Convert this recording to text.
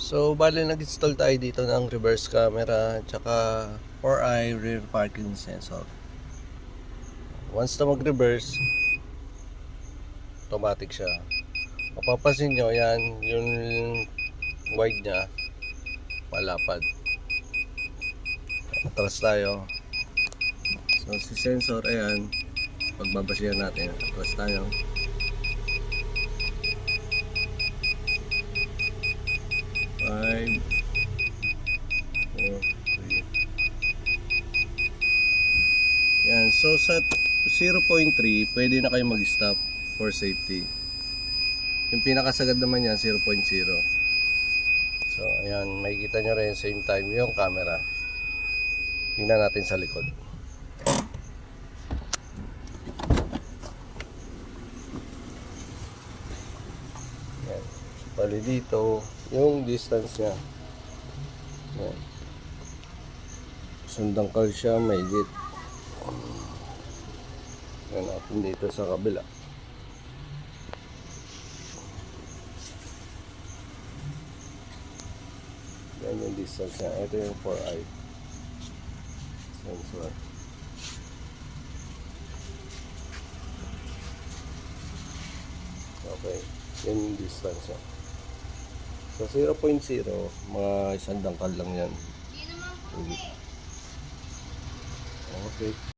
So, bali nag-install tayo dito ng reverse camera tsaka 4i rear parking sensor. Once na mag-reverse, automatic siya. Mapapansin nyo, yan, yung wide nya, malapad. Atras tayo. So, si sensor, ayan, pagbabasihan natin, atras tayo. Five, 4, 3. Yan, so sa 0.3, pwede na kayo mag-stop for safety. Yung pinakasagad naman yan, 0.0. So, ayan, makikita nyo rin same time yung camera. Tingnan natin sa likod. Ayan. Bali dito, yung distance nya. Ayan. Sundangkal siya, mahigit. Ayan natin dito sa kabila. Yan yung distance nya. Ito yung 4i sensor. Okay, yan yung distance nya. Sa 0.0, mga isang dangkal lang yan. Okay.